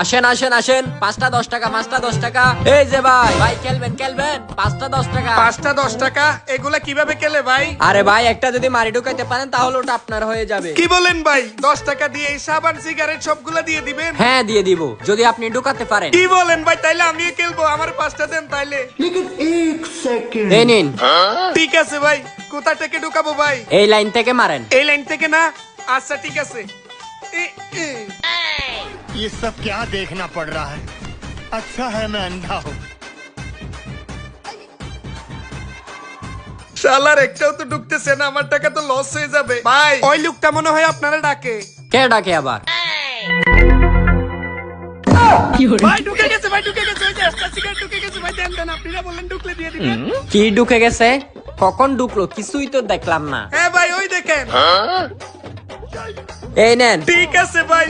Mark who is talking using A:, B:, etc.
A: আসেন আসেন আসেন, 5টা 10 টাকা, 5টা 10 টাকা। এই যে ভাই, ভাই খেলবেন খেলবেন, 5টা 10 টাকা।
B: 5টা 10 টাকা এগুলা কিভাবে খেলে ভাই?
A: আরে ভাই, একটা যদি মারি ঢুকাইতে পারেন তাহলে ওটা আপনার হয়ে যাবে।
B: কি বলেন ভাই? 10 টাকা দিয়ে এই সাবান সিগারেট সবগুলা দিয়ে দিবেন?
A: হ্যাঁ দিয়ে দিব, যদি আপনি ঢুকাতে পারেন।
B: কি বলেন ভাই? তাইলে আমিও খেলবো, আমার 5টা দেন তাইলে।
A: এই নিন।
B: ঠিক আছে ভাই, কোথা থেকে ঢুকাবো ভাই?
A: এই লাইন থেকে মারেন।
B: এই লাইন থেকে না? আচ্ছা ঠিক আছে।
C: ये सब क्या देखना पड़ रहा है? अच्छा है मैं अंधा हूँ।
B: শালার একটাও তো ঢুকতেছে না, আমার টাকা তো লস হয়ে যাবে। ভাই ওই লোকটা মনে হয় আপনারা ডাকে।
A: কে ডাকে আবার?
B: ভাই ঢুকে গেছে, ভাই ঢুকে গেছে, ওই যে একটা সিগারেট ঢুকে গেছে ভাই, দেন দেন, আপনারা বললেন ঢুকলে দিয়ে দিবেন।
A: কি ঢুকে গেছে? কখন ঢুকলো কিছুই তো দেখলাম না।
B: হ্যাঁ ভাই ওই দেখেন।
A: এই নেন।
B: ঠিক আছে ভাই।